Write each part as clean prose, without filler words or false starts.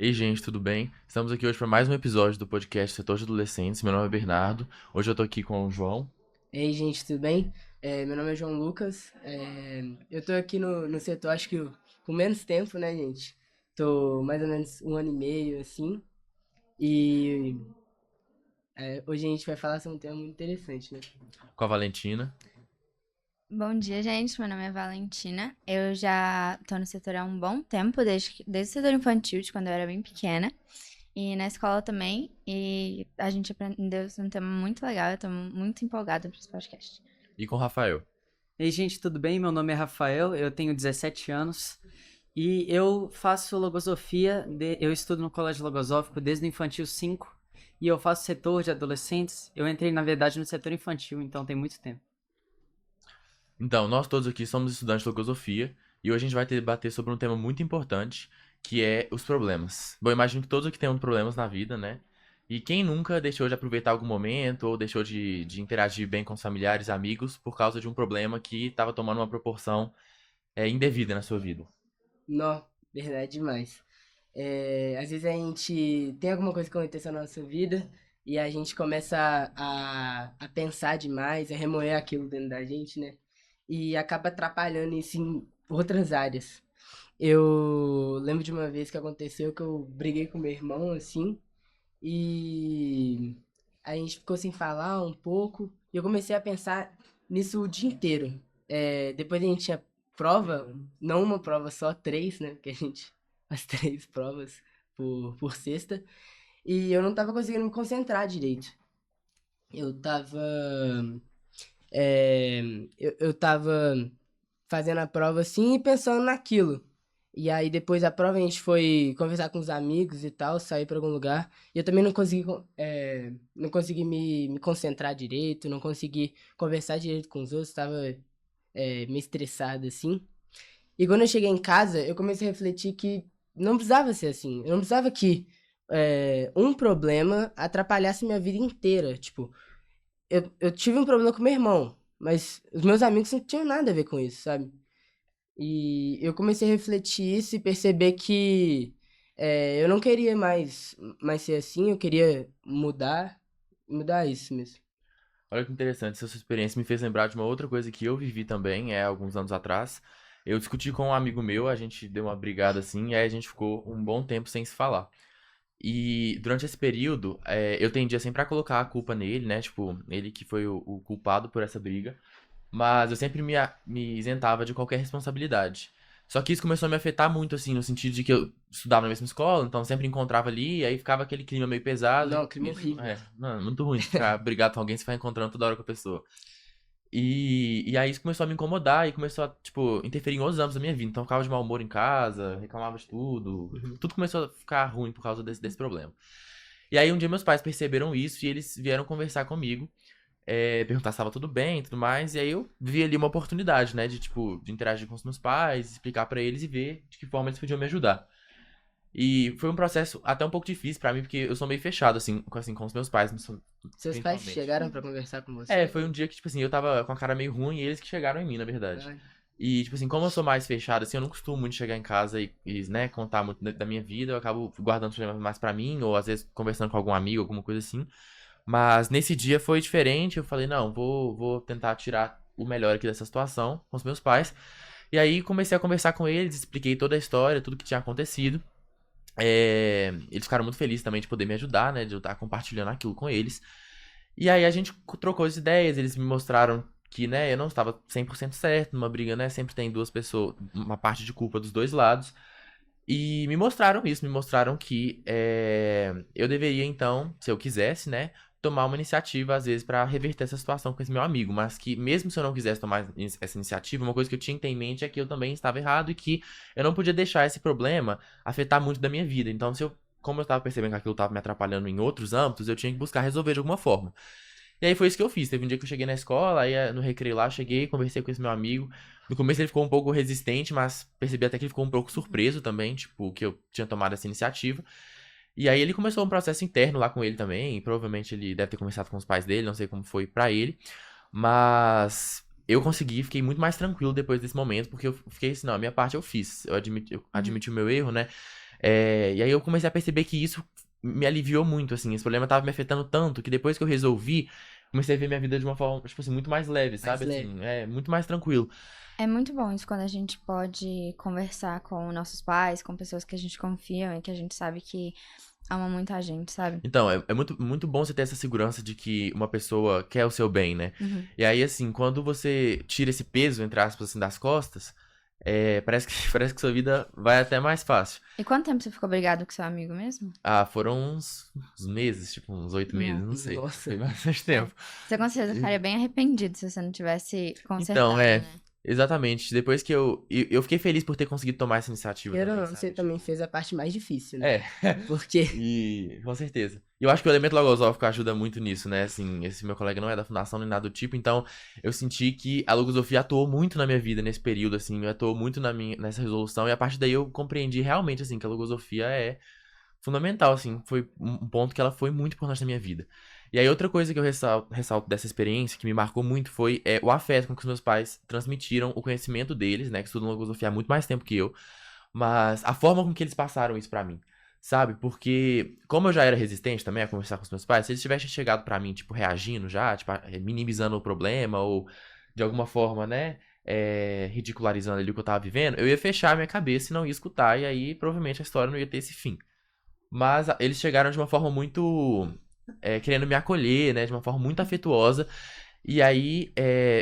Ei, gente, tudo bem? Estamos aqui hoje para mais um episódio do podcast Setor de Adolescentes. Meu nome é Bernardo. Hoje eu tô aqui com o João. Ei, gente, tudo bem? Meu nome é João Lucas. Eu tô aqui no setor, acho que com menos tempo, né, gente? Tô mais ou menos um ano e meio, assim. E hoje a gente vai falar sobre um tema muito interessante, né? Com a Valentina. Bom dia, gente. Meu nome é Valentina. Eu já tô no setor há um bom tempo, desde o setor infantil, de quando eu era bem pequena. E na escola também. E a gente aprendeu sobre um tema muito legal. Eu tô muito empolgada para esse podcast. E com o Rafael. Ei, gente, tudo bem? Meu nome é Rafael, eu tenho 17 anos e eu faço logosofia, eu estudo no Colégio Logosófico desde o Infantil 5 e eu faço setor de adolescentes. Eu entrei, na verdade, no setor infantil, então tem muito tempo. Então, nós todos aqui somos estudantes de filosofia e hoje a gente vai debater sobre um tema muito importante, que é os problemas. Bom, eu imagino que todos aqui temos problemas na vida, né? E quem nunca deixou de aproveitar algum momento ou deixou de interagir bem com os familiares, amigos, por causa de um problema que estava tomando uma proporção indevida na sua vida? Não, verdade demais. Às vezes a gente tem alguma coisa que aconteceu na nossa vida e a gente começa a pensar demais, a remoer aquilo dentro da gente, né? E acaba atrapalhando isso em outras áreas. Eu lembro de uma vez que aconteceu que eu briguei com meu irmão, assim, e a gente ficou sem falar um pouco, e eu comecei a pensar nisso o dia inteiro. Depois a gente tinha prova, não uma prova só, três, né? Porque a gente faz três provas por sexta, e eu não tava conseguindo me concentrar direito. Eu tava. é, eu tava fazendo a prova assim e pensando naquilo. E aí depois da prova a gente foi conversar com os amigos e tal, sair pra algum lugar. E eu também não consegui, não consegui me concentrar direito, não consegui conversar direito com os outros, tava meio estressado assim. E quando eu cheguei em casa, eu comecei a refletir que não precisava ser assim. Eu não precisava que um problema atrapalhasse minha vida inteira. Tipo, eu tive um problema com meu irmão, mas os meus amigos não tinham nada a ver com isso, sabe? E eu comecei a refletir isso e perceber que eu não queria mais ser assim, eu queria mudar isso mesmo. Olha que interessante, essa sua experiência me fez lembrar de uma outra coisa que eu vivi também, alguns anos atrás. Eu discuti com um amigo meu, a gente deu uma brigada assim, e aí a gente ficou um bom tempo sem se falar. E durante esse período, eu tendia sempre a colocar a culpa nele, né? Tipo, ele que foi o culpado por essa briga. Mas eu sempre me isentava de qualquer responsabilidade. Só que isso começou a me afetar muito, assim, no sentido de que eu estudava na mesma escola, então sempre encontrava ali, e aí ficava aquele clima meio pesado. Não, clima horrível. Não, muito ruim ficar brigado com alguém, você vai encontrando toda hora com a pessoa. E aí isso começou a me incomodar e começou a, tipo, interferir em outros âmbitos da minha vida. Então eu ficava de mau humor em casa, reclamava de tudo. Uhum. Tudo começou a ficar ruim por causa desse problema. E aí um dia meus pais perceberam isso e eles vieram conversar comigo, perguntar se estava tudo bem e tudo mais. E aí eu vi ali uma oportunidade, né, de, tipo, de interagir com os meus pais, explicar pra eles e ver de que forma eles podiam me ajudar. E foi um processo até um pouco difícil pra mim, porque eu sou meio fechado, assim, com os meus pais, Seus pais principalmente. chegaram pra conversar com você? Foi um dia que, tipo assim, eu tava com a cara meio ruim e eles que chegaram em mim, na verdade. Ai, E, tipo assim, como eu sou mais fechado, assim, eu não costumo muito chegar em casa né, contar muito da minha vida, eu acabo guardando os problemas mais pra mim, ou às vezes conversando com algum amigo, alguma coisa assim. Mas nesse dia foi diferente, eu falei, não, vou tentar tirar o melhor aqui dessa situação com os meus pais. E aí comecei a conversar com eles, expliquei toda a história, tudo que tinha acontecido. Eles ficaram muito felizes também de poder me ajudar, né, de eu estar compartilhando aquilo com eles. E aí a gente trocou as ideias, eles me mostraram que, né, eu não estava 100% certo numa briga, né, sempre tem duas pessoas, uma parte de culpa dos dois lados. E me mostraram isso, me mostraram que eu deveria, então, se eu quisesse, né, tomar uma iniciativa, às vezes, pra reverter essa situação com esse meu amigo. Mas que, mesmo se eu não quisesse tomar essa iniciativa, uma coisa que eu tinha que ter em mente é que eu também estava errado e que eu não podia deixar esse problema afetar muito da minha vida. Então, como eu estava percebendo que aquilo estava me atrapalhando em outros âmbitos, eu tinha que buscar resolver de alguma forma. E aí foi isso que eu fiz. Teve um dia que eu cheguei na escola, aí no recreio lá, cheguei, conversei com esse meu amigo. No começo ele ficou um pouco resistente, mas percebi até que ele ficou um pouco surpreso também, tipo, que eu tinha tomado essa iniciativa. E aí ele começou um processo interno lá com ele também, e provavelmente ele deve ter conversado com os pais dele, não sei como foi pra ele. Mas eu consegui, fiquei muito mais tranquilo depois desse momento, porque eu fiquei assim, não, a minha parte eu fiz. Eu admiti o meu erro, né? E aí eu comecei a perceber que isso me aliviou muito, assim. Esse problema tava me afetando tanto que depois que eu resolvi, comecei a ver minha vida de uma forma, tipo assim, muito mais leve, Mais sabe? leve. Assim, muito mais tranquilo. É muito bom isso quando a gente pode conversar com nossos pais, com pessoas que a gente confia e que a gente sabe que amam muito a gente, sabe? Então, é muito, muito bom você ter essa segurança de que uma pessoa quer o seu bem, né? Uhum. E aí, assim, quando você tira esse peso, entre aspas, assim, das costas, parece que, parece que sua vida vai até mais fácil. E quanto tempo você ficou brigado com seu amigo mesmo? Ah, foram uns meses, tipo, uns 8 meses, não sei. Nossa. Foi bastante tempo. Você com certeza ficaria bem arrependido se você não tivesse consertado, Então, né? exatamente. Depois que eu fiquei feliz por ter conseguido tomar essa iniciativa Queira ou também, não, sabe? você também fez a parte mais difícil, né? É, Porque e com certeza. E eu acho que o elemento logosófico ajuda muito nisso, né? Assim, esse meu colega não é da fundação nem nada do tipo, então eu senti que a logosofia atuou muito na minha vida nesse período, assim, atuou muito nessa resolução, e a partir daí eu compreendi realmente, assim, que a logosofia é fundamental, assim, foi um ponto que ela foi muito importante na minha vida. E aí outra coisa que eu ressalto dessa experiência, que me marcou muito, foi o afeto com que os meus pais transmitiram o conhecimento deles, né, que estudam logosofia há muito mais tempo que eu, mas a forma com que eles passaram isso pra mim, sabe? Porque como eu já era resistente também a conversar com os meus pais, se eles tivessem chegado pra mim, tipo, reagindo já, tipo, minimizando o problema ou de alguma forma, né, ridicularizando ali o que eu tava vivendo, eu ia fechar a minha cabeça e não ia escutar, e aí provavelmente a história não ia ter esse fim. Mas eles chegaram de uma forma muito. Querendo me acolher, né? De uma forma muito afetuosa. E aí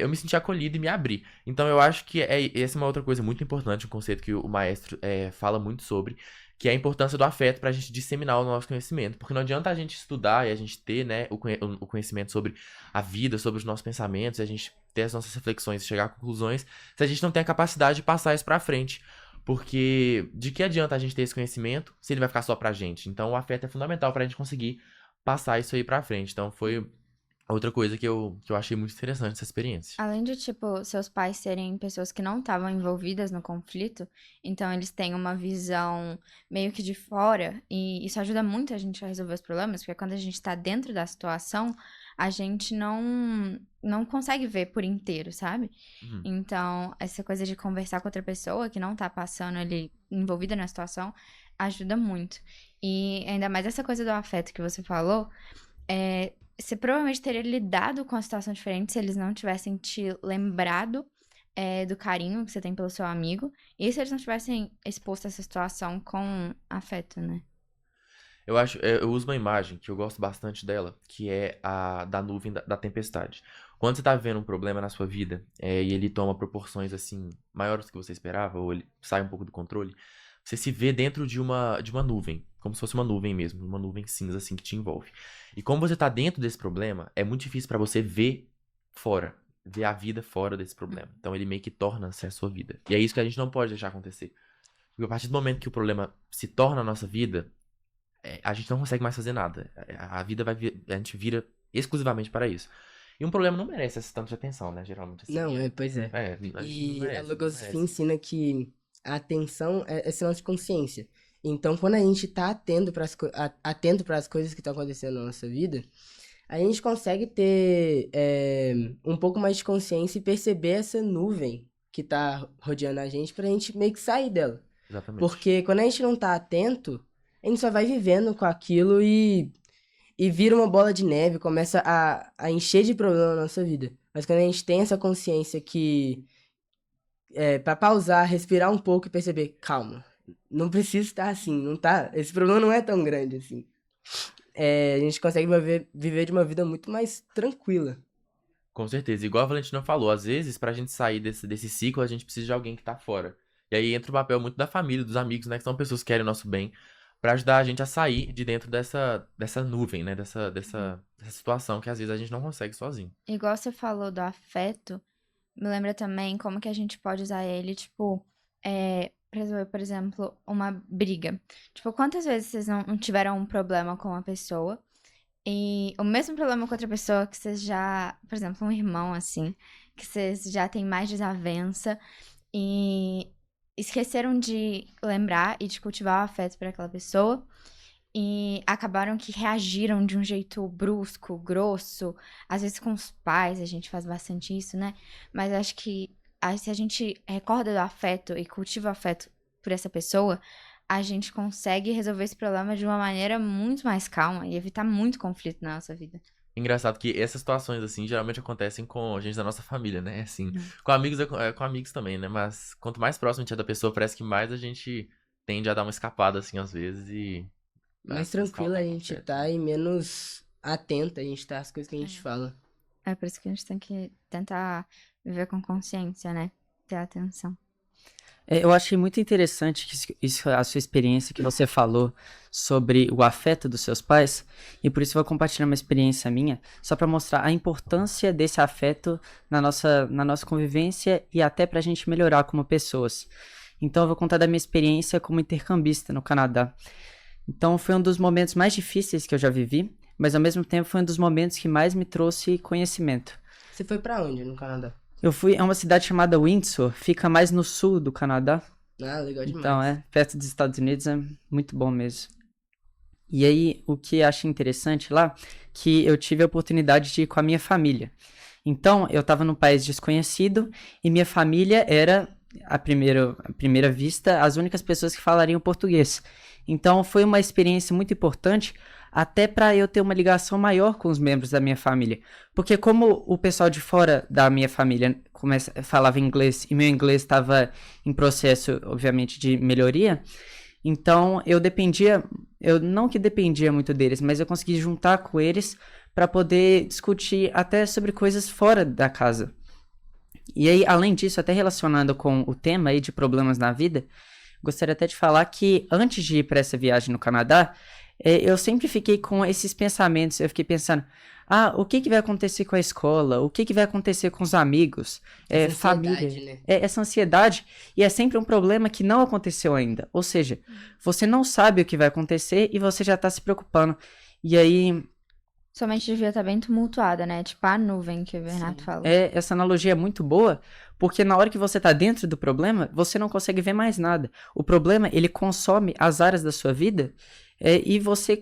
eu me senti acolhido e me abri. Então eu acho que essa é uma outra coisa muito importante, um conceito que o maestro fala muito sobre, que é a importância do afeto pra gente disseminar o nosso conhecimento. Porque não adianta a gente estudar e a gente ter, né, o conhecimento sobre a vida, sobre os nossos pensamentos, e a gente ter as nossas reflexões e chegar a conclusões, se a gente não tem a capacidade de passar isso pra frente. Porque de que adianta a gente ter esse conhecimento se ele vai ficar só pra gente? Então o afeto é fundamental pra gente conseguir passar isso aí pra frente. Então foi outra coisa que eu achei muito interessante essa experiência. Além de, tipo, seus pais serem pessoas que não estavam envolvidas no conflito, então eles têm uma visão meio que de fora, e isso ajuda muito a gente a resolver os problemas, porque quando a gente tá dentro da situação, a gente não consegue ver por inteiro, sabe? Uhum. Então, essa coisa de conversar com outra pessoa que não tá passando ali envolvida na situação ajuda muito. E ainda mais essa coisa do afeto que você falou, você provavelmente teria lidado com a situação diferente se eles não tivessem te lembrado do carinho que você tem pelo seu amigo e se eles não tivessem exposto essa situação com afeto, né? Eu uso uma imagem que eu gosto bastante dela, que é a da nuvem da tempestade. Quando você tá vivendo um problema na sua vida, e ele toma proporções assim maiores do que você esperava, ou ele sai um pouco do controle, você se vê dentro de uma nuvem, como se fosse uma nuvem mesmo, uma nuvem cinza assim que te envolve. E como você tá dentro desse problema, é muito difícil pra você ver fora, ver a vida fora desse problema. Então ele meio que torna-se a sua vida. E é isso que a gente não pode deixar acontecer. Porque a partir do momento que o problema se torna a nossa vida, a gente não consegue mais fazer nada. A vida a gente vira exclusivamente para isso. E um problema não merece essa tanta atenção, né? Geralmente assim. não, pois é. A gente não E a merece, não logosofia merece. ensina que a atenção é sinal de consciência. Então, quando a gente tá atento para as coisas que estão acontecendo na nossa vida, a gente consegue ter um pouco mais de consciência e perceber essa nuvem que tá rodeando a gente pra gente meio que sair dela. Exatamente. Porque quando a gente não tá atento, a gente só vai vivendo com aquilo e vira uma bola de neve, começa a encher de problema na nossa vida. Mas quando a gente tem essa consciência que pra pausar, respirar um pouco e perceber, calma, não precisa estar assim, não tá, esse problema não é tão grande assim. A gente consegue viver de uma vida muito mais tranquila. Com certeza. Igual a Valentina falou, às vezes, pra gente sair desse ciclo, a gente precisa de alguém que tá fora. E aí entra o papel muito da família, dos amigos, né? Que são pessoas que querem o nosso bem, pra ajudar a gente a sair de dentro dessa nuvem, né? Dessa situação que às vezes a gente não consegue sozinho. Igual você falou do afeto, me lembra também como que a gente pode usar ele, tipo, pra resolver, por exemplo, uma briga. Tipo, quantas vezes vocês não tiveram um problema com uma pessoa e o mesmo problema com outra pessoa que vocês já, por exemplo, um irmão, assim, que vocês já têm mais desavença e esqueceram de lembrar e de cultivar o afeto por aquela pessoa e acabaram que reagiram de um jeito brusco, grosso. Às vezes com os pais a gente faz bastante isso, né? Mas acho que se a gente recorda do afeto e cultiva o afeto por essa pessoa, a gente consegue resolver esse problema de uma maneira muito mais calma e evitar muito conflito na nossa vida. Engraçado que essas situações, assim, geralmente acontecem com gente da nossa família, né? Assim, com amigos é com amigos também, né? Mas quanto mais próximo a gente é da pessoa, parece que mais a gente tende a dar uma escapada, assim, às vezes e... Mais mas tranquilo a calma, gente acontece. tá e menos atento a gente tá às coisas que a gente fala. É por isso que a gente tem que tentar viver com consciência, né? Ter atenção. Eu achei muito interessante a sua experiência que você falou sobre o afeto dos seus pais, e por isso eu vou compartilhar uma experiência minha, só para mostrar a importância desse afeto na nossa convivência e até para a gente melhorar como pessoas. Então eu vou contar da minha experiência como intercambista no Canadá. Então foi um dos momentos mais difíceis que eu já vivi, mas ao mesmo tempo foi um dos momentos que mais me trouxe conhecimento. Você foi pra onde no Canadá? Eu fui a uma cidade chamada Windsor, fica mais no sul do Canadá. Ah, legal demais. Então, perto dos Estados Unidos, é muito bom mesmo. E aí, o que eu achei interessante lá, que eu tive a oportunidade de ir com a minha família. Então, eu estava num país desconhecido e minha família era, à primeira vista, as únicas pessoas que falariam português. Então, foi uma experiência muito importante, até para eu ter uma ligação maior com os membros da minha família. Porque como o pessoal de fora da minha família falava inglês e meu inglês estava em processo, obviamente, de melhoria, então eu não que dependia muito deles, mas eu consegui juntar com eles para poder discutir até sobre coisas fora da casa. E aí, além disso, até relacionado com o tema aí de problemas na vida, gostaria até de falar que antes de ir para essa viagem no Canadá, eu sempre fiquei com esses pensamentos. Eu fiquei pensando, o que vai acontecer com a escola? O que vai acontecer com os amigos? Essa Família. ansiedade, né? Essa ansiedade. E é sempre um problema que não aconteceu ainda. Ou seja, você não sabe o que vai acontecer e você já tá se preocupando. E aí, Sua mente devia estar bem tumultuada, né? Tipo a nuvem que o Bernardo falou. essa analogia é muito boa, porque na hora que você tá dentro do problema, você não consegue ver mais nada. O problema, ele consome as áreas da sua vida. E você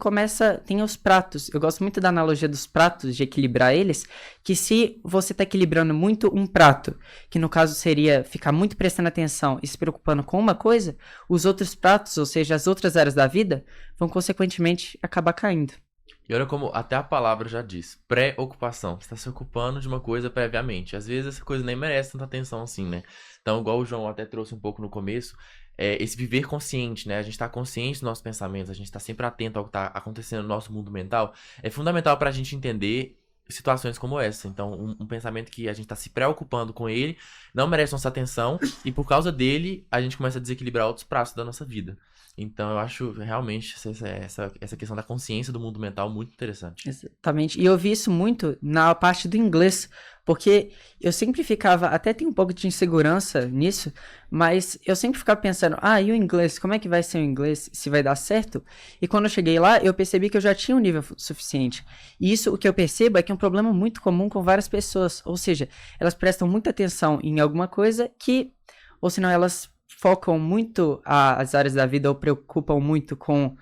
tem os pratos. Eu gosto muito da analogia dos pratos, de equilibrar eles, que se você está equilibrando muito um prato, que no caso seria ficar muito prestando atenção e se preocupando com uma coisa, os outros pratos, ou seja, as outras áreas da vida, vão consequentemente acabar caindo. E olha como até a palavra já diz, preocupação. Você tá se ocupando de uma coisa previamente. Às vezes essa coisa nem merece tanta atenção assim, né? Então, igual o João até trouxe um pouco no começo, esse viver consciente, né? A gente tá consciente dos nossos pensamentos, a gente tá sempre atento ao que tá acontecendo no nosso mundo mental. É fundamental pra gente entender situações como essa. Então, um pensamento que a gente tá se preocupando com ele não merece nossa atenção e por causa dele a gente começa a desequilibrar outros pratos da nossa vida. Então, eu acho realmente essa questão da consciência do mundo mental muito interessante. Exatamente. E eu vi isso muito na parte do inglês, porque eu sempre ficava, até tem um pouco de insegurança nisso, mas eu sempre ficava pensando, e o inglês, como é que vai ser o inglês, se vai dar certo? E quando eu cheguei lá, eu percebi que eu já tinha um nível suficiente. E isso, o que eu percebo é que é um problema muito comum com várias pessoas, ou seja, elas prestam muita atenção em alguma coisa ou senão elas focam muito as áreas da vida ou preocupam muito com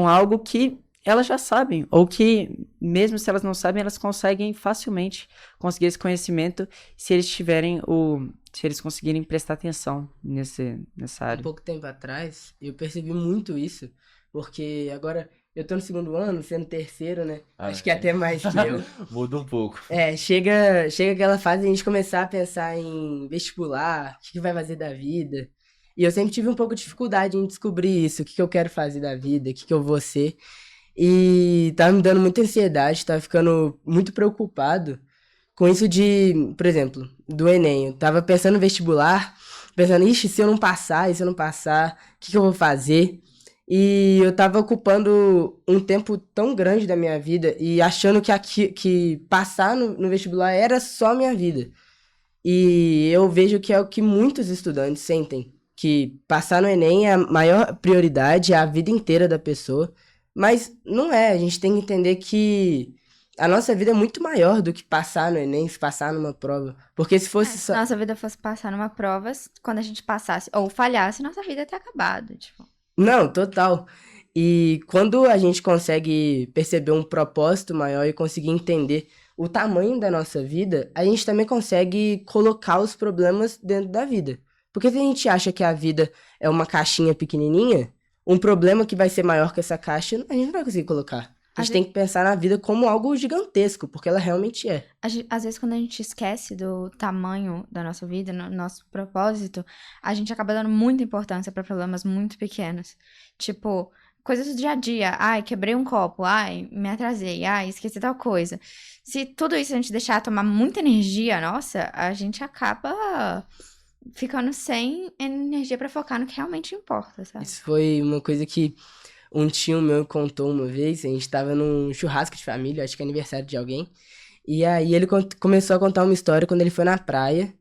algo que elas já sabem, ou que, mesmo se elas não sabem, elas conseguem facilmente conseguir esse conhecimento se eles conseguirem prestar atenção nessa área. Um pouco tempo atrás, eu percebi muito isso, porque agora eu tô no segundo ano, sendo terceiro, né? Acho que é até mais que eu. Muda um pouco. Chega aquela fase de a gente começar a pensar em vestibular, o que vai fazer da vida. E eu sempre tive um pouco de dificuldade em descobrir isso, o que eu quero fazer da vida, o que eu vou ser. E tava me dando muita ansiedade, tava ficando muito preocupado com isso por exemplo, do Enem. Eu tava pensando no vestibular, pensando, se eu não passar, o que eu vou fazer? E eu tava ocupando um tempo tão grande da minha vida e achando que passar no vestibular era só a minha vida. E eu vejo que é o que muitos estudantes sentem, que passar no Enem é a maior prioridade, é a vida inteira da pessoa. Mas não é, a gente tem que entender que a nossa vida é muito maior do que passar no Enem, se passar numa prova. Porque se fosse Se nossa vida fosse passar numa prova, quando a gente passasse ou falhasse, nossa vida ia ter acabado, tipo. Não, total. E quando a gente consegue perceber um propósito maior e conseguir entender o tamanho da nossa vida, a gente também consegue colocar os problemas dentro da vida. Porque se a gente acha que a vida é uma caixinha pequenininha, um problema que vai ser maior que essa caixa, a gente não vai conseguir colocar. A gente tem que pensar na vida como algo gigantesco, porque ela realmente é. Às vezes, quando a gente esquece do tamanho da nossa vida, no nosso propósito, a gente acaba dando muita importância pra problemas muito pequenos. Tipo, coisas do dia a dia. Ai, quebrei um copo. Ai, me atrasei. Ai, esqueci tal coisa. Se tudo isso a gente deixar tomar muita energia nossa, a gente acaba ficando sem energia pra focar no que realmente importa, sabe? Isso foi uma coisa que um tio meu contou uma vez. A gente tava num churrasco de família, acho que é aniversário de alguém. E aí ele começou a contar uma história quando ele foi na praia.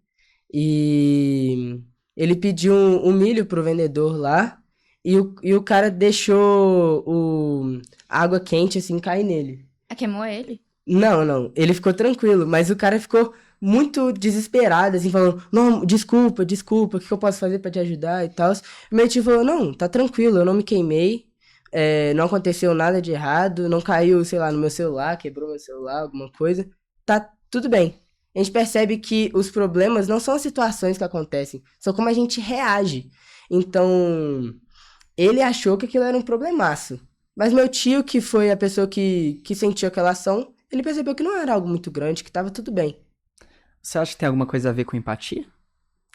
E ele pediu um milho pro vendedor lá. E o cara deixou a água quente, assim, cair nele. Queimou ele? Não. Ele ficou tranquilo, mas o cara ficou muito desesperado, assim, falando: não, desculpa, o que eu posso fazer pra te ajudar e tal. Meu tio falou: não, tá tranquilo, eu não me queimei, não aconteceu nada de errado, não caiu, sei lá, no meu celular, quebrou meu celular, alguma coisa. Tá tudo bem. A gente percebe que os problemas não são as situações que acontecem, são como a gente reage. Então, ele achou que aquilo era um problemaço. Mas meu tio, que foi a pessoa que sentiu aquela ação, ele percebeu que não era algo muito grande, que tava tudo bem. Você acha que tem alguma coisa a ver com empatia?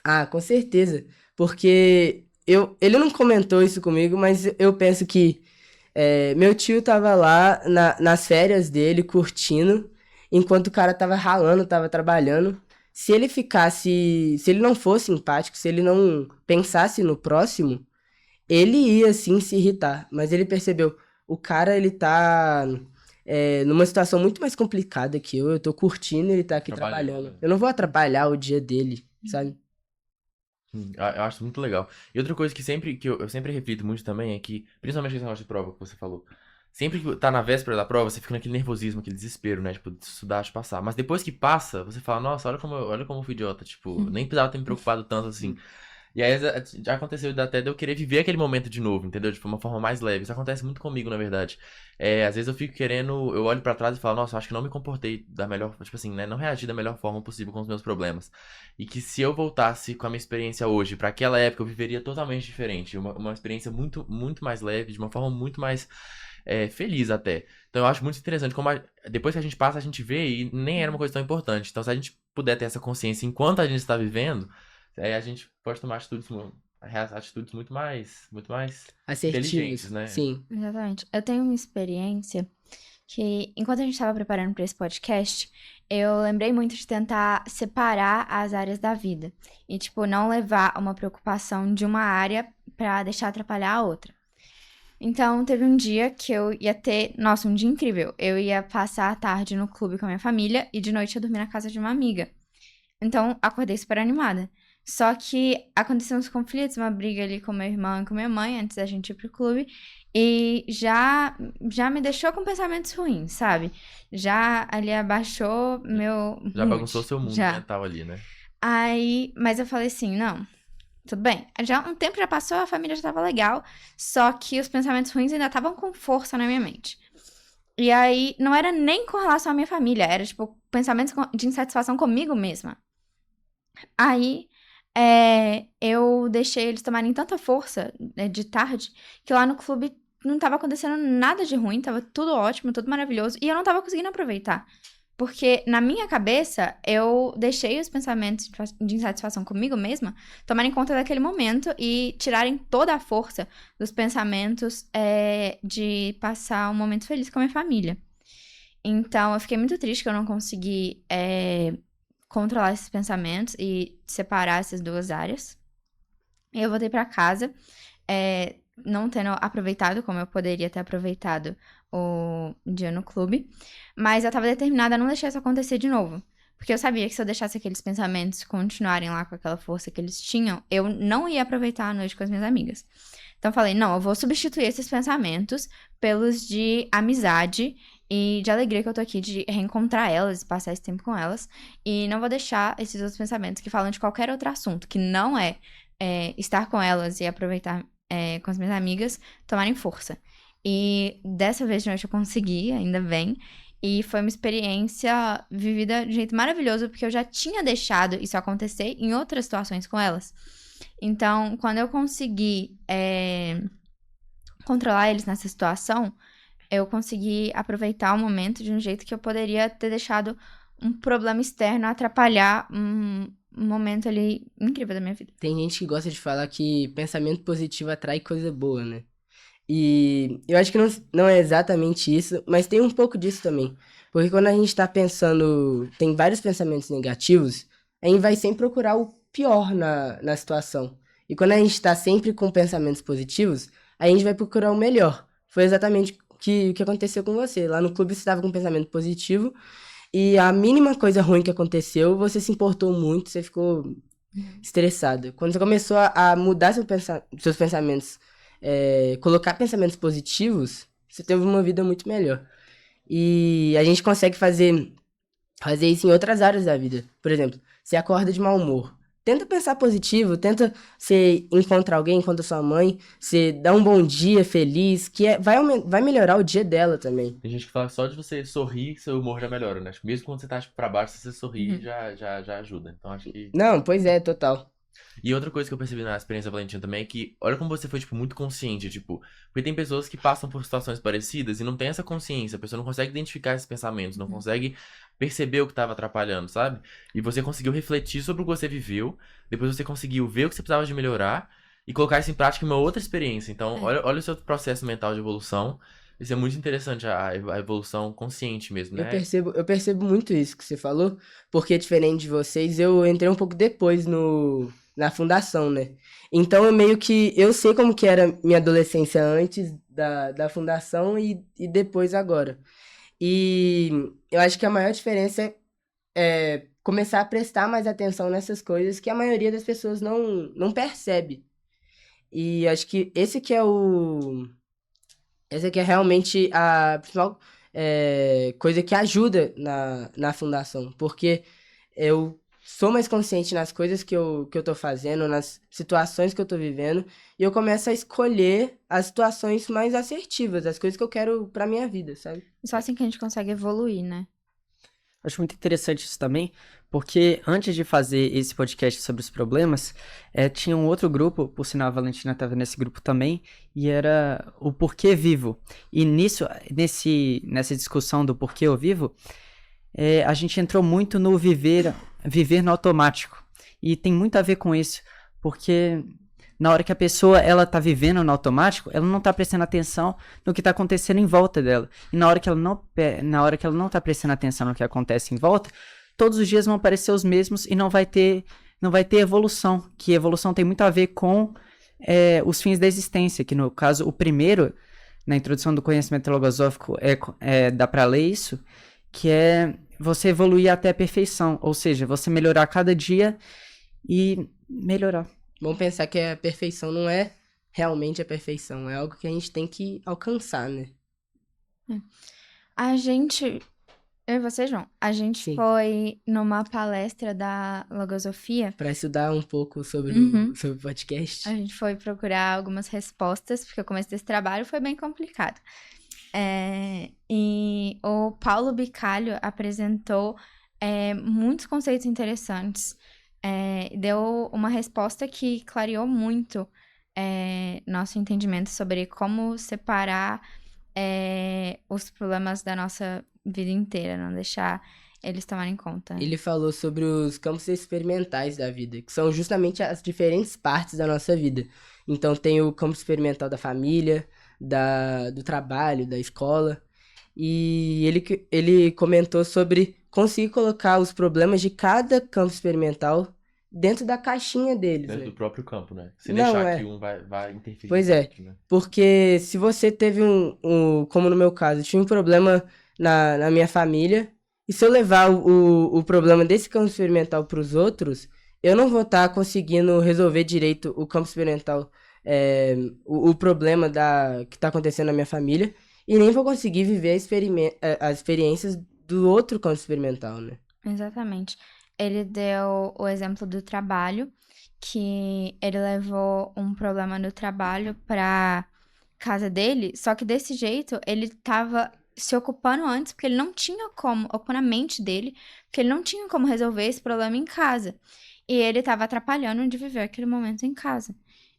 Ah, com certeza. Porque ele não comentou isso comigo, mas eu penso que meu tio tava lá nas férias dele, curtindo, enquanto o cara tava ralando, tava trabalhando. Se ele não fosse empático, se ele não pensasse no próximo, ele ia sim se irritar. Mas ele percebeu: o cara, ele tá numa situação muito mais complicada que eu tô curtindo, ele tá aqui trabalhando. Eu não vou atrapalhar o dia dele, sabe? Eu acho muito legal. E outra coisa que eu sempre reflito muito também é que, principalmente esse negócio de prova que você falou, sempre que tá na véspera da prova, você fica naquele nervosismo, aquele desespero, né? Tipo, de estudar, de passar. Mas depois que passa, você fala: nossa, olha como eu fui idiota. Tipo, nem precisava ter me preocupado tanto assim. E aí já aconteceu até de eu querer viver aquele momento de novo, entendeu? De uma forma mais leve. Isso acontece muito comigo, na verdade. Às vezes eu fico querendo, eu olho pra trás e falo: nossa, acho que não me comportei da melhor, tipo assim, né? Não reagi da melhor forma possível com os meus problemas. E que se eu voltasse com a minha experiência hoje pra aquela época, eu viveria totalmente diferente. Uma experiência muito, muito mais leve, de uma forma muito mais feliz até. Então eu acho muito interessante como depois que a gente passa, a gente vê e nem era uma coisa tão importante. Então se a gente puder ter essa consciência enquanto a gente está vivendo, a gente pode tomar atitudes muito mais Assertivos, inteligentes, né? sim. Exatamente. Eu tenho uma experiência que, enquanto a gente estava preparando para esse podcast, eu lembrei muito de tentar separar as áreas da vida. E, tipo, não levar uma preocupação de uma área pra deixar atrapalhar a outra. Então, teve um dia que eu ia ter, nossa, um dia incrível. Eu ia passar a tarde no clube com a minha família e de noite eu dormi na casa de uma amiga. Então, acordei super animada. Só que aconteceram uns conflitos, uma briga ali com meu irmão e com minha mãe antes da gente ir pro clube. E já me deixou com pensamentos ruins, sabe? Já ali abaixou meu Já mood. bagunçou seu mundo Já. mental ali, né? Aí, mas eu falei assim, não, tudo bem. Já um tempo já passou, a família já tava legal, só que os pensamentos ruins ainda estavam com força na minha mente. E aí, não era nem com relação à minha família, era tipo pensamentos de insatisfação comigo mesma. Aí, eu deixei eles tomarem tanta força, de tarde, que lá no clube não tava acontecendo nada de ruim, tava tudo ótimo, tudo maravilhoso, e eu não tava conseguindo aproveitar. Porque na minha cabeça, eu deixei os pensamentos de insatisfação comigo mesma tomarem conta daquele momento e tirarem toda a força dos pensamentos de passar um momento feliz com a minha família. Então, eu fiquei muito triste que eu não consegui controlar esses pensamentos e separar essas duas áreas. E eu voltei pra casa, não tendo aproveitado como eu poderia ter aproveitado o dia no clube, mas eu tava determinada a não deixar isso acontecer de novo, porque eu sabia que se eu deixasse aqueles pensamentos continuarem lá com aquela força que eles tinham, eu não ia aproveitar a noite com as minhas amigas. Então eu falei, não, eu vou substituir esses pensamentos pelos de amizade e de alegria que eu tô aqui de reencontrar elas e passar esse tempo com elas, e não vou deixar esses outros pensamentos que falam de qualquer outro assunto, que não estar com elas e aproveitar com as minhas amigas, tomarem força. E dessa vez de noite eu consegui, ainda bem. E foi uma experiência vivida de um jeito maravilhoso, porque eu já tinha deixado isso acontecer em outras situações com elas. Então, quando eu consegui controlar eles nessa situação, eu consegui aproveitar o momento de um jeito que eu poderia ter deixado um problema externo atrapalhar um momento ali incrível da minha vida. Tem gente que gosta de falar que pensamento positivo atrai coisa boa, né? E eu acho que não é exatamente isso, mas tem um pouco disso também. Porque quando a gente tá pensando, tem vários pensamentos negativos, a gente vai sempre procurar o pior na situação. E quando a gente tá sempre com pensamentos positivos, a gente vai procurar o melhor. Foi exatamente o que aconteceu com você. Lá no clube você estava com um pensamento positivo, e a mínima coisa ruim que aconteceu, você se importou muito, você ficou estressado. Quando você começou a mudar seus pensamentos, colocar pensamentos positivos, você teve uma vida muito melhor. E a gente consegue fazer isso em outras áreas da vida. Por exemplo, você acorda de mau humor. Tenta pensar positivo, tenta você encontrar alguém, encontra sua mãe, você dá um bom dia feliz, vai melhorar o dia dela também. Tem gente que fala que só de você sorrir, seu humor já melhora, né? Acho que mesmo quando você tá tipo, pra baixo, se você sorrir, já ajuda. Então acho que. Não, pois é, total. E outra coisa que eu percebi na experiência Valentina também é que, olha como você foi, tipo, muito consciente, tipo, porque tem pessoas que passam por situações parecidas e não tem essa consciência, a pessoa não consegue identificar esses pensamentos, não consegue perceber o que estava atrapalhando, sabe? E você conseguiu refletir sobre o que você viveu, depois você conseguiu ver o que você precisava de melhorar e colocar isso em prática em uma outra experiência. Então, olha o seu processo mental de evolução. Isso é muito interessante, a evolução consciente mesmo, né? Eu percebo muito isso que você falou, porque diferente de vocês, eu entrei um pouco depois na fundação, né? Então eu sei como que era minha adolescência antes da fundação e depois agora. E eu acho que a maior diferença é começar a prestar mais atenção nessas coisas que a maioria das pessoas não percebe. E acho que essa aqui é realmente a principal coisa que ajuda na fundação, porque eu sou mais consciente nas coisas que eu tô fazendo, nas situações que eu tô vivendo, e eu começo a escolher as situações mais assertivas, as coisas que eu quero pra minha vida, sabe? Só assim que a gente consegue evoluir, né? Acho muito interessante isso também, porque antes de fazer esse podcast sobre os problemas, tinha um outro grupo, por sinal a Valentina estava nesse grupo também, e era o Porquê Vivo. E nessa discussão do porquê eu vivo, a gente entrou muito no viver no automático. E tem muito a ver com isso, porque na hora que a pessoa ela tá vivendo no automático, ela não tá prestando atenção no que tá acontecendo em volta dela. E na hora que ela não tá prestando atenção no que acontece em volta, todos os dias vão parecer os mesmos e não vai ter evolução. Que evolução tem muito a ver com os fins da existência, que no caso, o primeiro, na introdução do conhecimento logosófico, dá pra ler isso, que é você evoluir até a perfeição, ou seja, você melhorar a cada dia e melhorar. Vamos pensar que a perfeição não é realmente a perfeição, é algo que a gente tem que alcançar, né? Eu e você, João, a gente Sim. foi numa palestra da Logosofia. Pra estudar um pouco sobre sobre o podcast. A gente foi procurar algumas respostas, porque o começo desse trabalho foi bem complicado. E o Paulo Bicalho apresentou muitos conceitos interessantes. Deu uma resposta que clareou muito nosso entendimento sobre como separar os problemas da nossa vida inteira, não deixar eles tomarem conta. Ele falou sobre os campos experimentais da vida, que são justamente as diferentes partes da nossa vida. Então tem o campo experimental da família, do trabalho, da escola. E ele comentou sobre conseguir colocar os problemas de cada campo experimental dentro da caixinha deles, Dentro né? do próprio campo, né? Se Não, deixar que um vai interferir Pois no é. outro, né? Porque se você teve como no meu caso, eu tive um problema na minha família, e se eu levar o problema desse campo experimental para os outros, eu não vou estar conseguindo resolver direito o campo experimental, o problema que está acontecendo na minha família, e nem vou conseguir viver as experiências do outro campo experimental, né? Exatamente. Ele deu o exemplo do trabalho, que ele levou um problema do trabalho pra casa dele, só que desse jeito ele tava se ocupando antes, porque ele não tinha como, ocupando a mente dele, porque ele não tinha como resolver esse problema em casa. E ele estava atrapalhando de viver aquele momento em casa.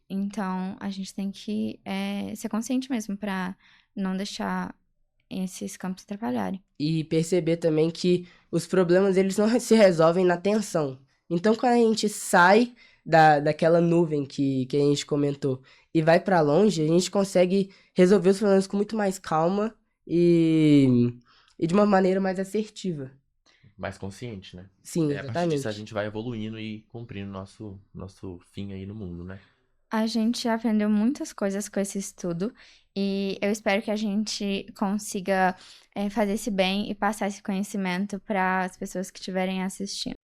Então, a gente tem que ser consciente mesmo para não deixar esses campos atrapalharem. E perceber também que os problemas, eles não se resolvem na tensão. Então, quando a gente sai daquela nuvem que a gente comentou e vai pra longe, a gente consegue resolver os problemas com muito mais calma e de uma maneira mais assertiva. Mais consciente, né? Sim, A partir disso a exatamente. gente vai evoluindo e cumprindo nosso fim aí no mundo, né? A gente aprendeu muitas coisas com esse estudo e eu espero que a gente consiga fazer esse bem e passar esse conhecimento para as pessoas que estiverem assistindo.